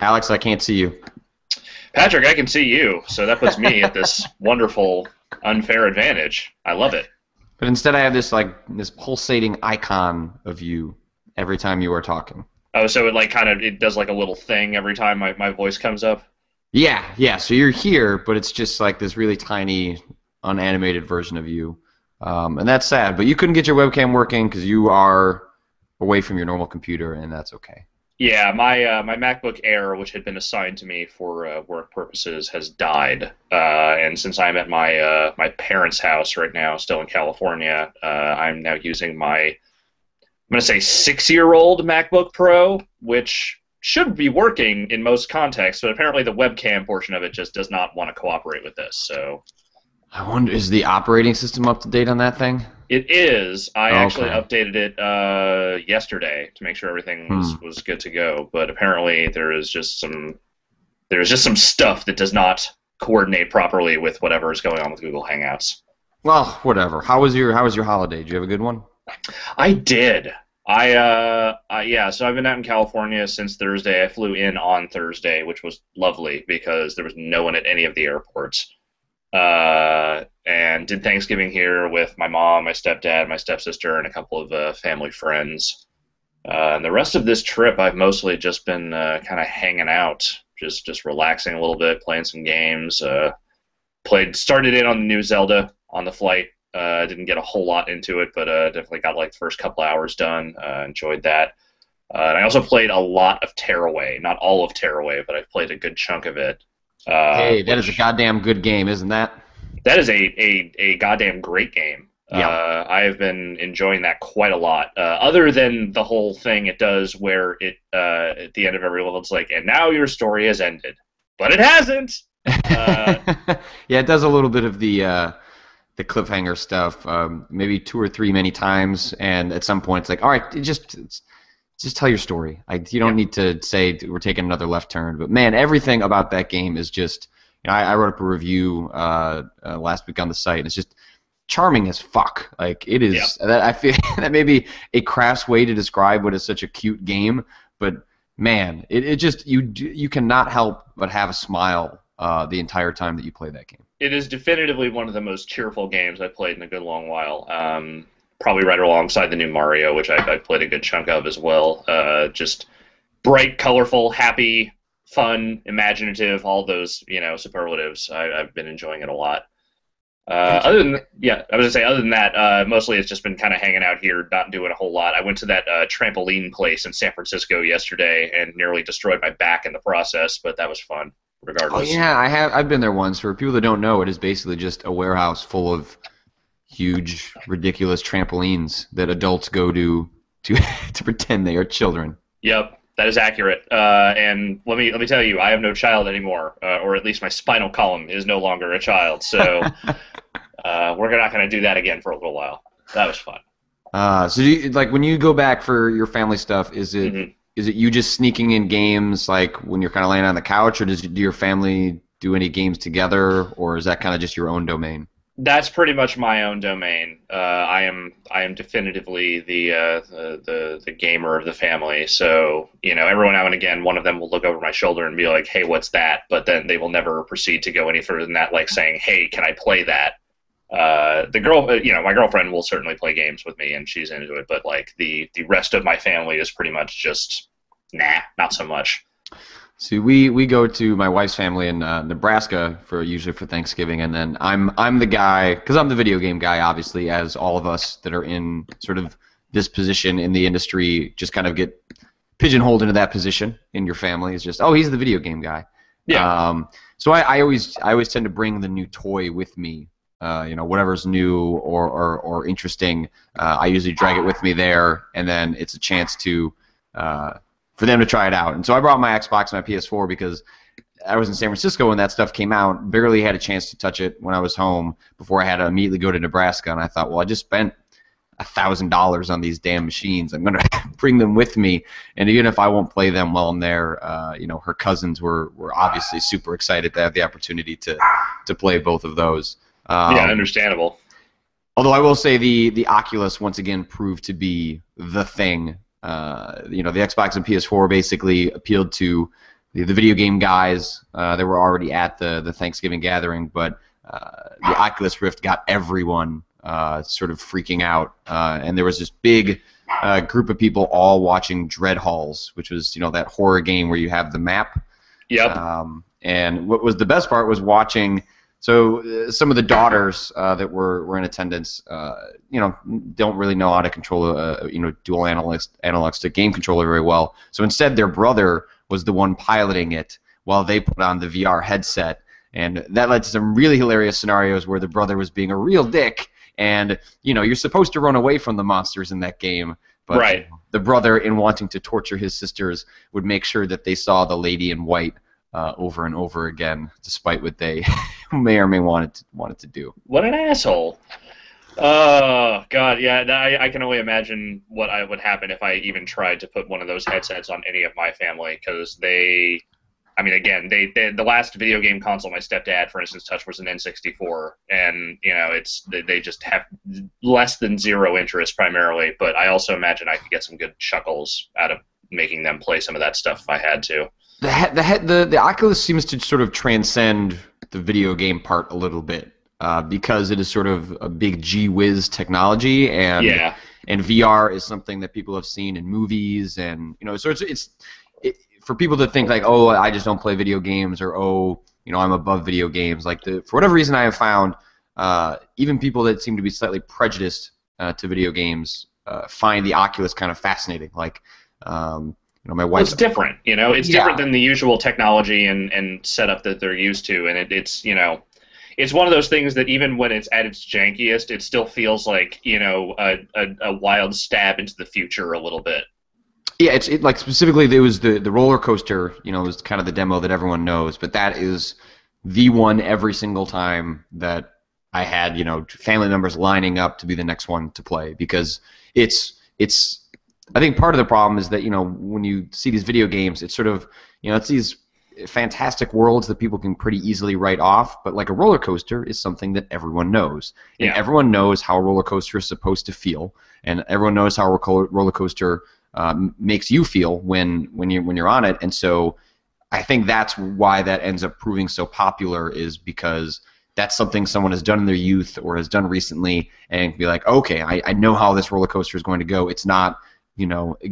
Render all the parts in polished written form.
Alex, I can't see you. Patrick, I can see you, so that puts me at this wonderful, unfair advantage. I love it. But instead, I have this pulsating icon of you every time you are talking. Oh, so it like kind of it does like a little thing every time my voice comes up. Yeah, yeah. So you're here, but it's just like this really tiny, unanimated version of you, and that's sad. But you couldn't get your webcam working because you are away from your normal computer, and that's okay. Yeah, my MacBook Air, which had been assigned to me for work purposes, has died. And since I'm at my parents' house right now, still in California, I'm now using I'm going to say 6-year-old MacBook Pro, which should be working in most contexts, but apparently the webcam portion of it just does not want to cooperate with this. So I wonder, is the operating system up to date on that thing? it is. I actually Okay. updated it yesterday to make sure everything was Hmm. was good to go. But apparently there is just some stuff that does not coordinate properly with whatever is going on with Google Hangouts. Well, whatever. How was your holiday? Did you have a good one? I did. Yeah, so I've been out in California since Thursday. I flew in on Thursday, which was lovely because there was no one at any of the airports. And did Thanksgiving here with my mom, my stepdad, my stepsister, and a couple of family friends. And the rest of this trip, I've mostly just been kind of hanging out, just relaxing a little bit, playing some games. Started in on the new Zelda on the flight. Didn't get a whole lot into it, but definitely got like the first couple hours done. Enjoyed that. And I also played a lot of Tearaway, not all of Tearaway, but I've played a good chunk of it. Hey, that is a Which goddamn good game, isn't that? that is a goddamn great game. Yeah. I have been enjoying that quite a lot. Other than the whole thing it does where it at the end of every level it's like, and now your story has ended, but it hasn't. Uh, Yeah, it does a little bit of the cliffhanger stuff, maybe two or three many times, and at some point it's like, all right, just tell your story. You yeah, don't need to say we're taking another left turn. But man, everything about that game is just. I wrote up a review last week on the site, and it's just charming as fuck. Like it yeah. is. That I feel that may be a crass way to describe what is such a cute game, but man, it just you cannot help but have a smile the entire time that you play that game. It is definitively one of the most cheerful games I've played in a good long while. Probably right alongside the new Mario, which I've played a good chunk of as well. Just bright, colorful, happy, fun, imaginative, all those superlatives. I've been enjoying it a lot. Other than yeah, I was gonna say other than that, mostly it's just been kind of hanging out here, not doing a whole lot. I went to that trampoline place in San Francisco yesterday and nearly destroyed my back in the process, but that was fun Oh regardless. yeah, I've been there once. For people that don't know, it is basically just a warehouse full of huge, ridiculous trampolines that adults go to to pretend they are children. Yep, that is accurate. And let me tell you, I have no child anymore, or at least my spinal column is no longer a child. So we're not going to do that again for a little while. That was fun. So like when you go back for your family stuff, is it hmm is it you just sneaking in games like when you're kind of laying on the couch, or do your family do any games together, or is that kind of just your own domain? That's pretty much my own domain. I am definitively the gamer of the family. So every now and again, one of them will look over my shoulder and be like, "Hey, what's that?" But then they will never proceed to go any further than that, like saying, "Hey, can I play that?" My girlfriend will certainly play games with me, and she's into it. But like the rest of my family is pretty much just nah, not so much. See, we go to my wife's family in Nebraska for usually for Thanksgiving, and then I'm the guy because I'm the video game guy, obviously, as all of us that are in sort of this position in the industry just kind of get pigeonholed into that position in your family. It's just, oh, he's the video game guy. Yeah, So I always tend to bring the new toy with me. Whatever's new or interesting, I usually drag it with me there, and then it's a chance to for them to try it out. And so I brought my Xbox and my PS4 because I was in San Francisco when that stuff came out. Barely had a chance to touch it when I was home before I had to immediately go to Nebraska. And I thought, well, I just spent $1,000 on these damn machines. I'm gonna bring them with me, and even if I won't play them while I'm there, her cousins were obviously super excited to have the opportunity to play both of those. yeah, Um, understandable. Although I will say the Oculus once again proved to be the thing. The Xbox and PS4 basically appealed to the video game guys that were already at the Thanksgiving gathering, but the Oculus Rift got everyone sort of freaking out, and there was this big group of people all watching Dread Halls, which was that horror game where you have the map. Yep. And what was the best part was watching. So some of the daughters that were in attendance, don't really know how to control a dual analog stick game controller very well. So instead, their brother was the one piloting it while they put on the VR headset, and that led to some really hilarious scenarios where the brother was being a real dick, and you're supposed to run away from the monsters in that game, but right. The brother, in wanting to torture his sisters, would make sure that they saw the lady in white over and over again, despite what they may or may wanted to do. What an asshole! Oh God, yeah. I can only imagine what would happen if I even tried to put one of those headsets on any of my family, because the last video game console my stepdad, for instance, touched was an N64, and they just have less than zero interest primarily. But I also imagine I could get some good chuckles out of making them play some of that stuff if I had to. The Oculus seems to sort of transcend the video game part a little bit because it is sort of a big gee whiz technology, and VR is something that people have seen in movies, and so it's for people to think like, oh, I just don't play video games, or I'm above video games. Like for whatever reason, I have found even people that seem to be slightly prejudiced to video games find the Oculus kind of fascinating. Like. My wife. It's different, It's different than the usual technology and setup that they're used to, and it's it's one of those things that even when it's at its jankiest, it still feels like a wild stab into the future a little bit. Yeah, it's like specifically there was the roller coaster, was kind of the demo that everyone knows, but that is the one every single time that I had family members lining up to be the next one to play, because it's. I think part of the problem is that when you see these video games, it's sort of it's these fantastic worlds that people can pretty easily write off, but like a roller coaster is something that everyone knows, and everyone knows how a roller coaster is supposed to feel, and everyone knows how a roller coaster makes you feel when you're on it, and so I think that's why that ends up proving so popular, is because that's something someone has done in their youth or has done recently, and be like, okay, I know how this roller coaster is going to go. It's not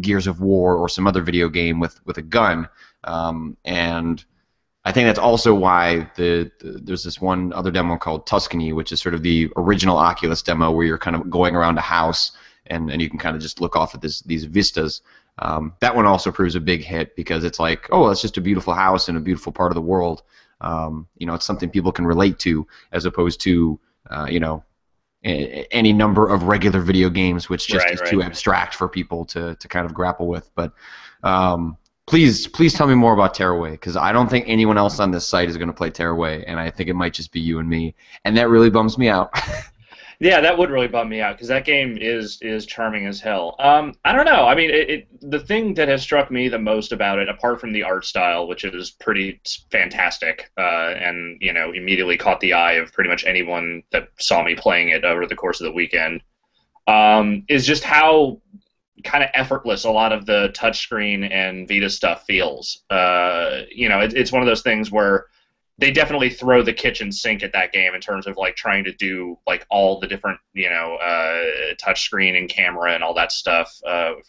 Gears of War or some other video game with a gun, and I think that's also why there's this one other demo called Tuscany, which is sort of the original Oculus demo where you're kind of going around a house and you can kind of just look off at these vistas. That one also proves a big hit because it's like, oh, it's just a beautiful house in a beautiful part of the world. It's something people can relate to, as opposed to any number of regular video games, which just is too abstract for people to kind of grapple with. But please tell me more about Tearaway, because I don't think anyone else on this site is going to play Tearaway, and I think it might just be you and me, and that really bums me out. Yeah, that would really bum me out, because that game is charming as hell. I don't know. I mean, the thing that has struck me the most about it, apart from the art style, which is pretty fantastic, and immediately caught the eye of pretty much anyone that saw me playing it over the course of the weekend, is just how kind of effortless a lot of the touchscreen and Vita stuff feels. It's one of those things where they definitely throw the kitchen sink at that game in terms of like trying to do like all the different touchscreen and camera and all that stuff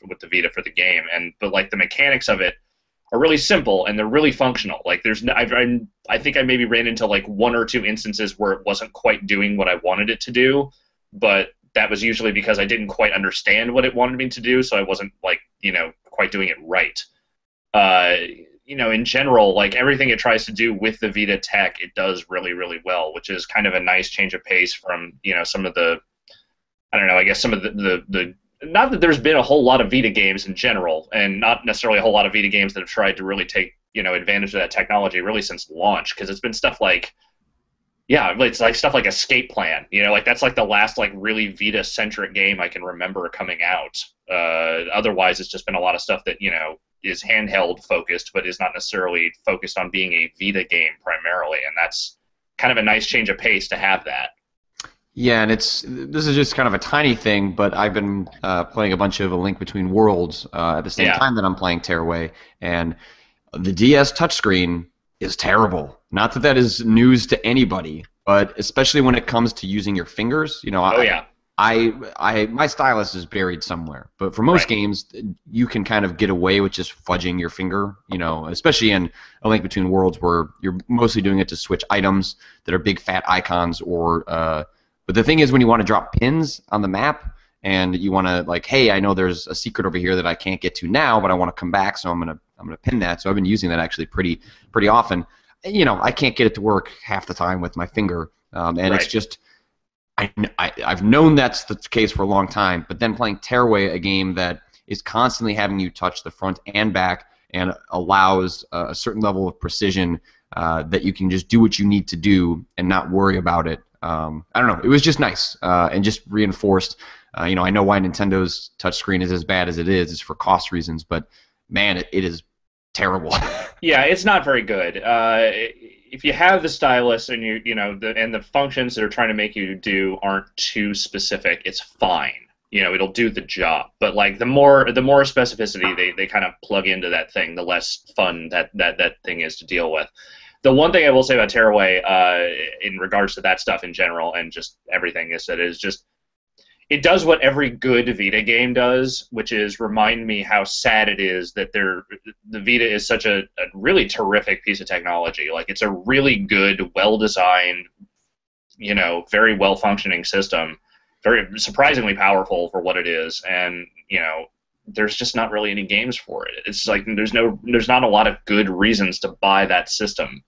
with the Vita for the game, but like the mechanics of it are really simple and they're really functional. Like I think I maybe ran into like one or two instances where it wasn't quite doing what I wanted it to do, but that was usually because I didn't quite understand what it wanted me to do, so I wasn't like quite doing it right. In general, like everything it tries to do with the Vita tech, it does really, really well, which is kind of a nice change of pace from, some of the, I don't know, I guess some of the not that there's been a whole lot of Vita games in general, and not necessarily a whole lot of Vita games that have tried to really take, advantage of that technology really since launch, because it's been stuff like, it's like stuff like Escape Plan, like that's like the last like really Vita-centric game I can remember coming out. Otherwise, it's just been a lot of stuff that, is handheld focused, but is not necessarily focused on being a Vita game primarily, and that's kind of a nice change of pace to have that. Yeah, and this is just kind of a tiny thing, but I've been playing a bunch of A Link Between Worlds at the same time that I'm playing Tearaway, and the DS touchscreen is terrible. Not that that is news to anybody, but especially when it comes to using your fingers. You know, Oh yeah. my stylus is buried somewhere. But for most games, you can kind of get away with just fudging your finger. You know, especially in A Link Between Worlds, where you're mostly doing it to switch items that are big fat icons. Or, but the thing is, when you want to drop pins on the map, and you want to like, hey, I know there's a secret over here that I can't get to now, but I want to come back, so I'm gonna pin that. So I've been using that actually pretty often. You know, I can't get it to work half the time with my finger, and it's just. I've known that's the case for a long time, but then playing Tearaway, a game that is constantly having you touch the front and back and allows a certain level of precision that you can just do what you need to do and not worry about it. I don't know. It was just nice and just reinforced. You know, I know why Nintendo's touchscreen is as bad as it is. It's for cost reasons, but man, it is terrible. Yeah, it's not very good. If you have the stylus and the functions that are trying to make you do aren't too specific, it's fine. You know, it'll do the job. But like the more specificity they kind of plug into that thing, the less fun that thing is to deal with. The one thing I will say about Tearaway, in regards to that stuff in general and just everything, is that it does what every good Vita game does, which is remind me how sad it is that the Vita is such a really terrific piece of technology. Like, it's a really good, well-designed, you know, very well-functioning system, very surprisingly powerful for what it is, and, you know, there's just not really any games for it. It's like there's not a lot of good reasons to buy that system.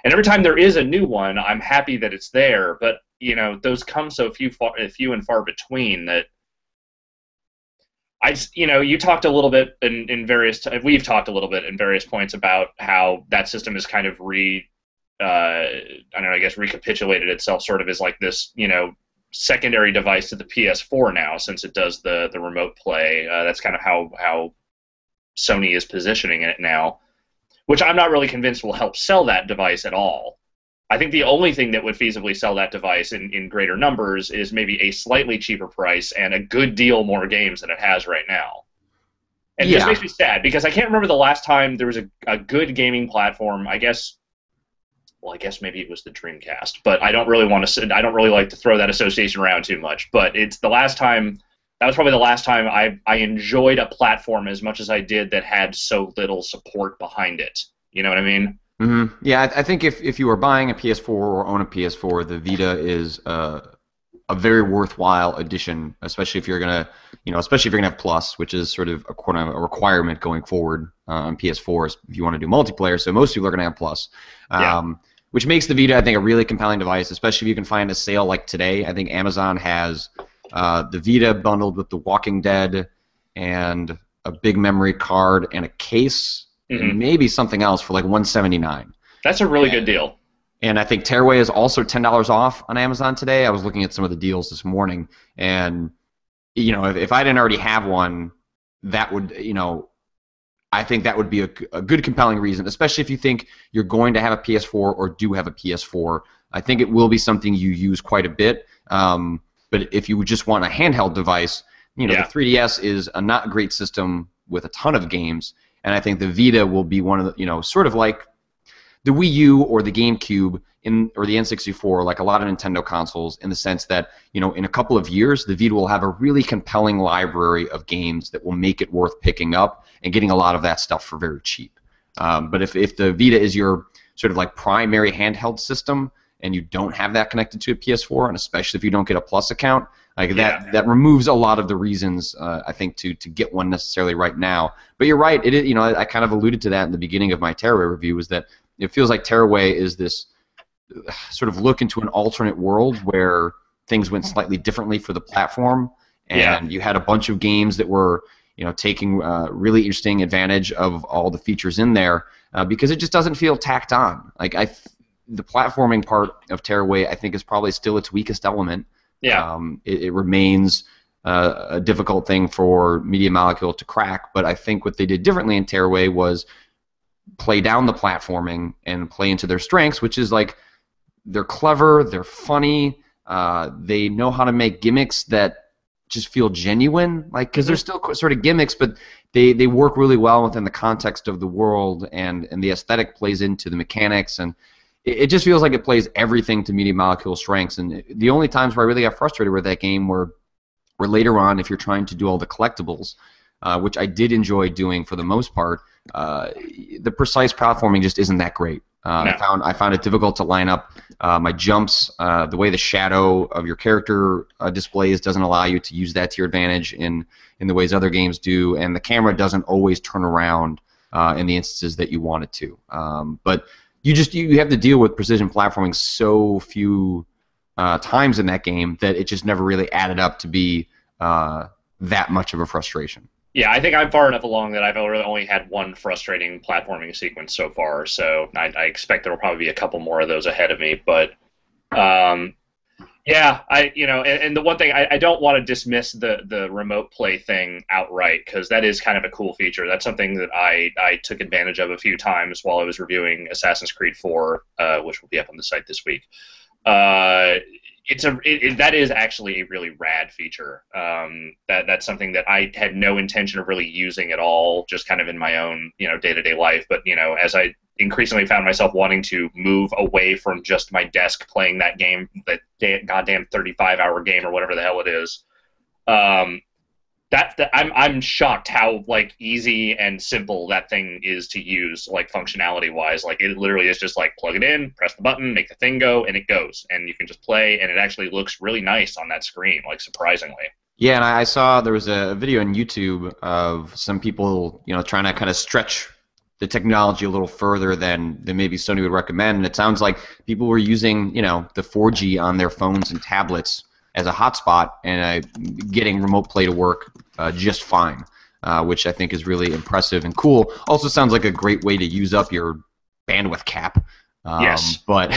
And every time there is a new one, I'm happy that it's there, but you know, those come so few and far between that you talked a little bit we've talked a little bit in various points about how that system is kind of recapitulated itself sort of as like this, you know, secondary device to the PS4 now, since it does the remote play. That's kind of how Sony is positioning it now, which I'm not really convinced will help sell that device at all. I think the only thing that would feasibly sell that device in greater numbers is maybe a slightly cheaper price and a good deal more games than it has right now. And this makes me sad, because I can't remember the last time there was a good gaming platform. I guess maybe it was the Dreamcast, but I don't really like to throw that association around too much. But that was probably the last time I enjoyed a platform as much as I did that had so little support behind it. You know what I mean? Mm-hmm. Yeah, I think if you are buying a PS4 or own a PS4, the Vita is a very worthwhile addition, especially if you're gonna have Plus, which is sort of a requirement going forward on PS4s if you want to do multiplayer. So most people are gonna have Plus, which makes the Vita, I think, a really compelling device, especially if you can find a sale like today. I think Amazon has the Vita bundled with The Walking Dead and a big memory card and a case. And maybe something else for like $179. That's a really good deal. And I think Tearaway is also $10 off on Amazon today. I was looking at some of the deals this morning, and you know, if I didn't already have one, that would, you know, I think that would be a good compelling reason, especially if you think you're going to have a PS4 or do have a PS4. I think it will be something you use quite a bit. But if you just want a handheld device, you know, the 3DS is a not great system with a ton of games. And I think the Vita will be one of the, you know, sort of like the Wii U or the GameCube or the N64, like a lot of Nintendo consoles, in the sense that, you know, in a couple of years, the Vita will have a really compelling library of games that will make it worth picking up and getting a lot of that stuff for very cheap. But if the Vita is your sort of like primary handheld system and you don't have that connected to a PS4, and especially if you don't get a Plus account, like that removes a lot of the reasons, I think, to get one necessarily right now. But you're right. It is, you know, I kind of alluded to that in the beginning of my Tearaway review, is that it feels like Tearaway is this sort of look into an alternate world where things went slightly differently for the platform, and you had a bunch of games that were, you know, taking really interesting advantage of all the features in there, because it just doesn't feel tacked on. Like the platforming part of Tearaway, I think, is probably still its weakest element. Yeah. It remains a difficult thing for Media Molecule to crack, but I think what they did differently in Tearaway was play down the platforming and play into their strengths, which is like they're clever, they're funny, they know how to make gimmicks that just feel genuine, like, because they're still sort of gimmicks, but they work really well within the context of the world, and the aesthetic plays into the mechanics, and it just feels like it plays everything to Media Molecule's strengths. And the only times where I really got frustrated with that game were later on, if you're trying to do all the collectibles, which I did enjoy doing for the most part. The precise platforming just isn't that great. No. I found it difficult to line up my jumps. The way the shadow of your character displays doesn't allow you to use that to your advantage in the ways other games do, and the camera doesn't always turn around in the instances that you want it to. But you have to deal with precision platforming so few times in that game that it just never really added up to be that much of a frustration. Yeah, I think I'm far enough along that I've really only had one frustrating platforming sequence so far, so I expect there will probably be a couple more of those ahead of me. But yeah, and the one thing I don't want to dismiss the remote play thing outright, because that is kind of a cool feature. That's something that I took advantage of a few times while I was reviewing Assassin's Creed 4, which will be up on the site this week. That is actually a really rad feature. That's something that I had no intention of really using at all, just kind of in my own day-to-day life. But as I increasingly found myself wanting to move away from just my desk playing that game, that goddamn 35-hour game or whatever the hell it is, I'm shocked how easy and simple that thing is to use, functionality wise. It literally is just plug it in, press the button, make the thing go, and it goes, and you can just play, and it actually looks really nice on that screen, surprisingly. Yeah, and I saw there was a video on YouTube of some people trying to kind of stretch the technology a little further than maybe Sony would recommend, and it sounds like people were using the 4G on their phones and tablets as a hotspot and getting remote play to work just fine, which I think is really impressive and cool. Also sounds like a great way to use up your bandwidth cap. Yes. But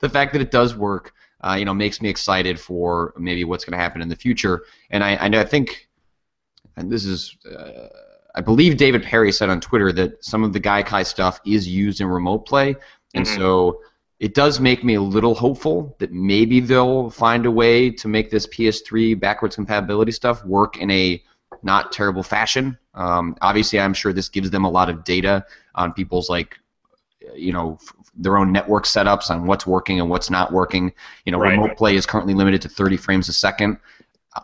the fact that it does work, makes me excited for maybe what's going to happen in the future. And I think, and this is, I believe David Perry said on Twitter that some of the Gaikai stuff is used in remote play, and so it does make me a little hopeful that maybe they'll find a way to make this PS3 backwards compatibility stuff work in a not terrible fashion. Obviously, I'm sure this gives them a lot of data on people's their own network setups on what's working and what's not working. Right. Remote play is currently limited to 30 frames a second.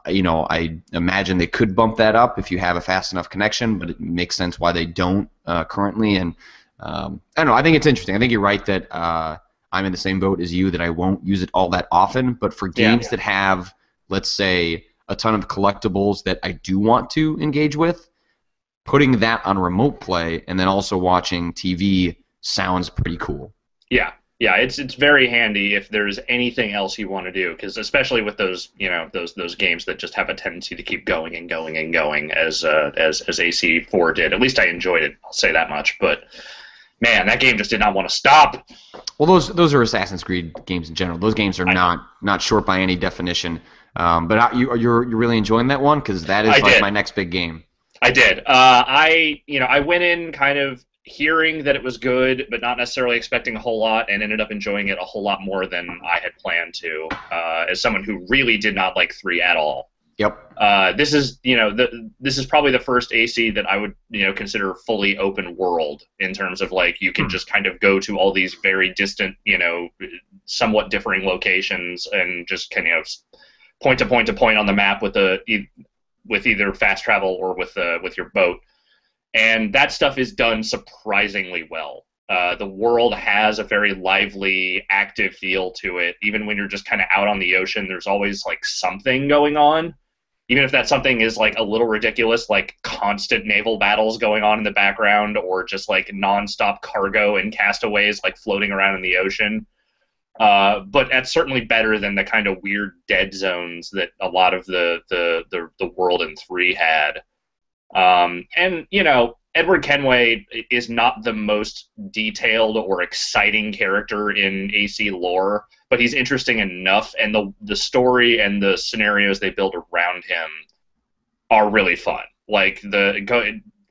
I imagine they could bump that up if you have a fast enough connection, but it makes sense why they don't currently. And I don't know. I think it's interesting. I think you're right that I'm in the same boat as you, that I won't use it all that often, but for games that have, let's say, a ton of collectibles that I do want to engage with, putting that on remote play and then also watching TV sounds pretty cool. Yeah, it's very handy if there's anything else you want to do, because especially with those those games that just have a tendency to keep going and going and going, as AC4 did. At least I enjoyed it, I'll say that much, but man, that game just did not want to stop. Well, those are Assassin's Creed games in general. Those games are not short by any definition. But you're really enjoying that one, because that is my next big game. I did. I went in kind of hearing that it was good, but not necessarily expecting a whole lot, and ended up enjoying it a whole lot more than I had planned to. As someone who really did not like 3 at all. Yep. This is this is probably the first AC that I would consider fully open world, in terms of you can just kind of go to all these very distant somewhat differing locations and just kind of point to point to point on the map with either fast travel or with your boat, and that stuff is done surprisingly well. The world has a very lively, active feel to it. Even when you're just kind of out on the ocean, there's always something going on. Even if that something is a little ridiculous, constant naval battles going on in the background, or just nonstop cargo and castaways floating around in the ocean. But that's certainly better than the kind of weird dead zones that a lot of the world in 3 had. And Edward Kenway is not the most detailed or exciting character in AC lore, but he's interesting enough, and the story and the scenarios they build around him are really fun.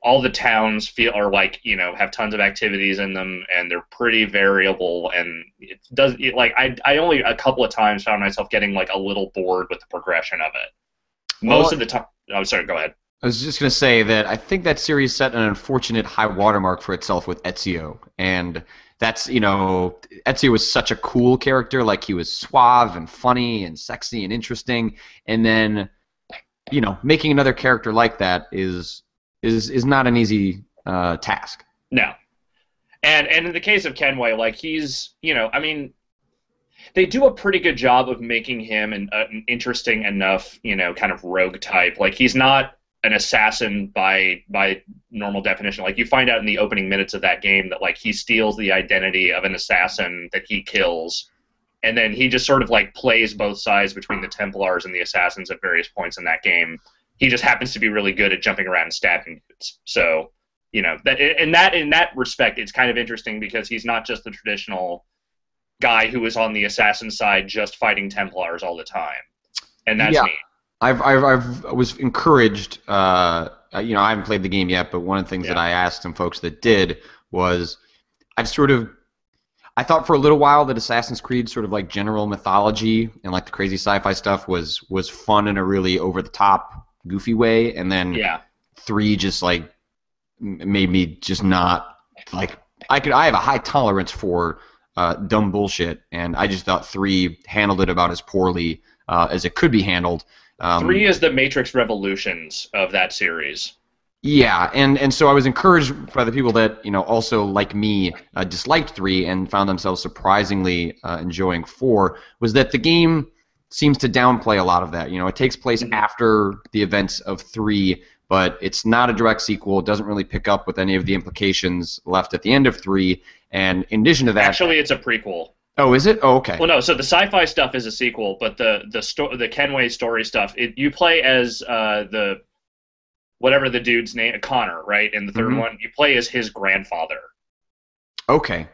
All the towns have tons of activities in them, and they're pretty variable, and I only a couple of times found myself getting a little bored with the progression of it. Most of the time. I'm sorry, go ahead. I was just going to say that I think that series set an unfortunate high watermark for itself with Ezio. And that's, Ezio was such a cool character. Like, he was suave and funny and sexy and interesting. And then, making another character like that is not an easy task. No. And in the case of Kenway, like, he's, they do a pretty good job of making him an interesting enough, kind of rogue type. Like, he's not an assassin by normal definition. Like, you find out in the opening minutes of that game that, like, he steals the identity of an assassin that he kills, and then he just sort of, like, plays both sides between the Templars and the assassins at various points in that game. He just happens to be really good at jumping around and stabbing dudes. So, that in that respect, it's kind of interesting because he's not just the traditional guy who is on the assassin side just fighting Templars all the time, and that's me. I was encouraged. I haven't played the game yet, but one of the things that I asked some folks that did was, I thought for a little while that Assassin's Creed sort of like general mythology and like the crazy sci-fi stuff was fun in a really over the top, goofy way, and then 3 just like made me just not like I have a high tolerance for dumb bullshit, and I just thought 3 handled it about as poorly as it could be handled. 3 is the Matrix Revolutions of that series. Yeah, and so I was encouraged by the people that also like me disliked 3 and found themselves surprisingly enjoying 4, was that the game seems to downplay a lot of that. It takes place after the events of 3, but it's not a direct sequel. It doesn't really pick up with any of the implications left at the end of 3. And in addition to that, actually, it's a prequel. Oh, is it? Oh, okay. Well, no. So the sci-fi stuff is a sequel, but the Kenway story stuff, you play as whatever the dude's name, Connor, right? In the third one, you play as his grandfather. Okay.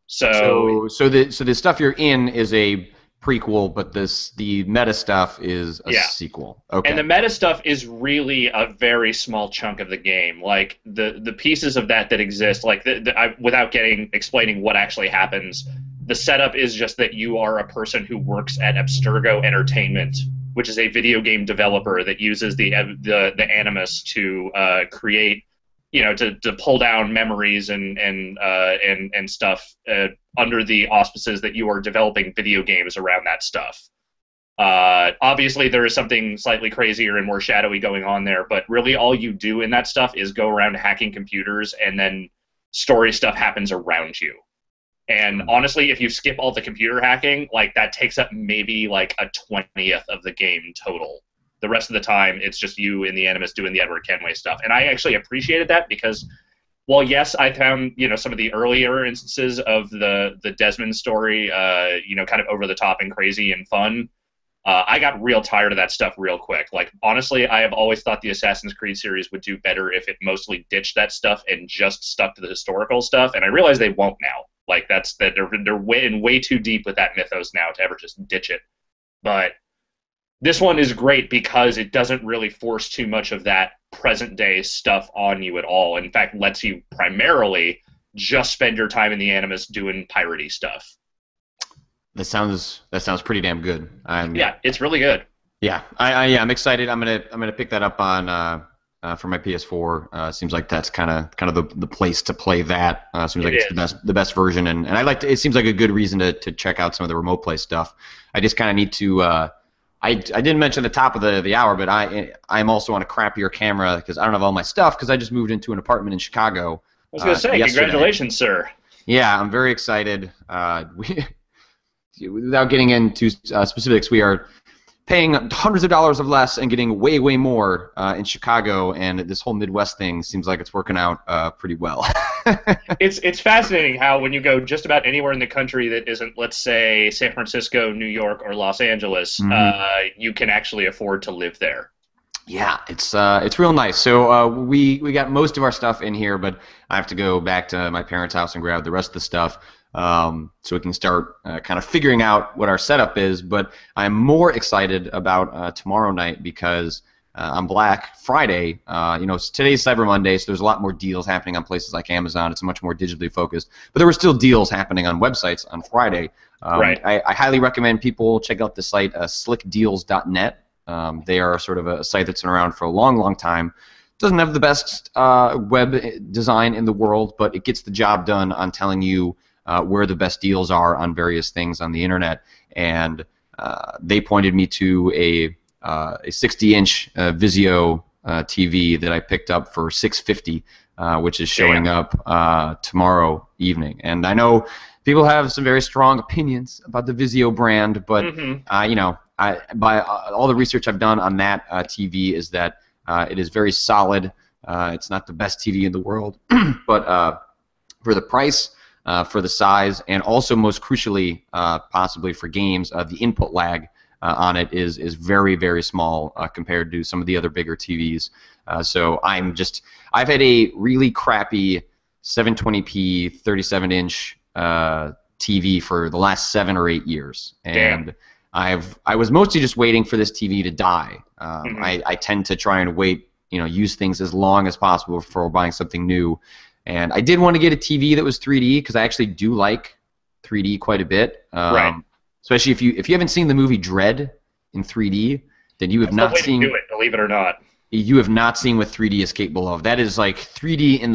So the stuff you're in is a prequel, but the meta stuff is a sequel. Okay. And the meta stuff is really a very small chunk of the game. Like the pieces of that exist, like without explaining what actually happens. The setup is just that you are a person who works at Abstergo Entertainment, which is a video game developer that uses the Animus to create, to pull down memories and stuff under the auspices that you are developing video games around that stuff. Obviously, there is something slightly crazier and more shadowy going on there, but really all you do in that stuff is go around hacking computers, and then story stuff happens around you. And honestly, if you skip all the computer hacking, like, that takes up maybe like a 20th of the game total. The rest of the time, it's just you and the Animus doing the Edward Kenway stuff. And I actually appreciated that because, well, yes, I found, some of the earlier instances of the Desmond story, kind of over the top and crazy and fun. I got real tired of that stuff real quick. Like, honestly, I have always thought the Assassin's Creed series would do better if it mostly ditched that stuff and just stuck to the historical stuff. And I realize they won't now. Like, they're way too deep with that mythos now to ever just ditch it. But this one is great because it doesn't really force too much of that present-day stuff on you at all. In fact, lets you primarily just spend your time in the Animus doing piratey stuff. That sounds pretty damn good. Yeah, it's really good. Yeah, I'm excited. I'm gonna pick that up on for my PS4. Seems like that's kind of the place to play that. Seems like it's the best version, and I like to, it seems like a good reason to check out some of the remote play stuff. I just kind of need to. I didn't mention at the top of the hour, but I'm also on a crappier camera because I don't have all my stuff because I just moved into an apartment in Chicago. I was gonna say, yesterday. Congratulations, sir. Yeah, I'm very excited. Without getting into specifics, we are paying hundreds of dollars of less and getting way more in Chicago, and this whole Midwest thing seems like it's working out pretty well. It's fascinating how when you go just about anywhere in the country that isn't, let's say, San Francisco, New York, or Los Angeles, you can actually afford to live there. Yeah, it's real nice. So we got most of our stuff in here, but I have to go back to my parents' house and grab the rest of the stuff. So we can start kind of figuring out what our setup is. But I'm more excited about tomorrow night because on Black Friday, today's Cyber Monday, so there's a lot more deals happening on places like Amazon. It's much more digitally focused. But there were still deals happening on websites on Friday. Right. I highly recommend people check out the site slickdeals.net. They are sort of a site that's been around for a long, long time. Doesn't have the best web design in the world, but it gets the job done on telling you where the best deals are on various things on the internet. And they pointed me to a 60-inch Vizio TV that I picked up for $650, which is showing up tomorrow evening. And I know people have some very strong opinions about the Vizio brand, but you know, by all the research I've done on that TV is that it is very solid. It's not the best TV in the world, but for the price, for the size, and also most crucially, possibly for games, the input lag on it is very, very small compared to some of the other bigger TVs. So I've had a really crappy 720p 37-inch TV for the last 7 or 8 years, and I was mostly just waiting for this TV to die. I tend to try and wait, use things as long as possible before buying something new. And I did want to get a TV that was 3D because I actually do like 3D quite a bit. Right. Especially if you haven't seen the movie Dread in 3D, then you have not seen. Do it, believe it or not. You have not seen what 3D is capable of. That is like 3D in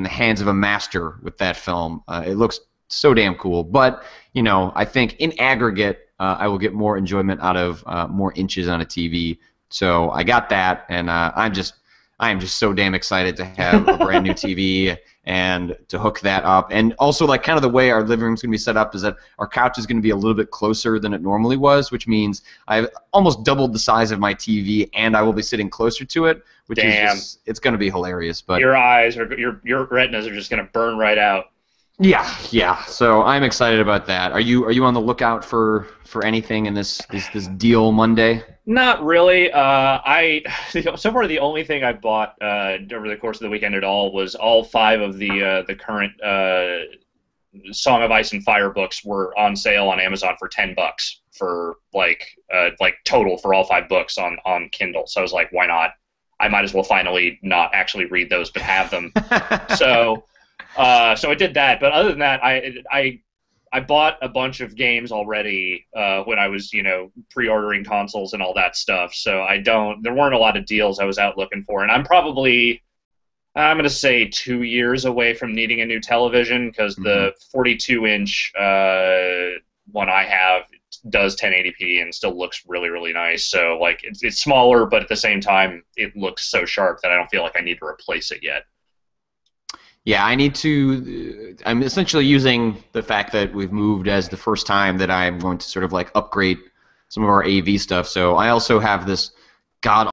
the hands of a master with that film. It looks so damn cool. But I think in aggregate, I will get more enjoyment out of more inches on a TV. So I got that, and I am just so damn excited to have a brand new TV and to hook that up. And also, like, kind of the way our living room is going to be set up is that our couch is going to be a little bit closer than it normally was, which means I've almost doubled the size of my TV, and I will be sitting closer to it, which is it's going to be hilarious. But your eyes or your retinas are just going to burn right out. Yeah. So I'm excited about that. Are you on the lookout for anything in this deal Monday? Not really. So far the only thing I bought over the course of the weekend at all was all 5 of the current Song of Ice and Fire books were on sale on Amazon for $10 for like total for all 5 books on Kindle. So I was like, why not? I might as well finally not actually read those but have them. So I did that, but other than that, I bought a bunch of games already when I was pre-ordering consoles and all that stuff. So there weren't a lot of deals I was out looking for, and I'm going to say 2 years away from needing a new television because the 42-inch one I have does 1080p and still looks really, really nice. So like it's smaller, but at the same time it looks so sharp that I don't feel like I need to replace it yet. Yeah, I'm essentially using the fact that we've moved as the first time that I'm going to sort of like upgrade some of our AV stuff. So I also have this god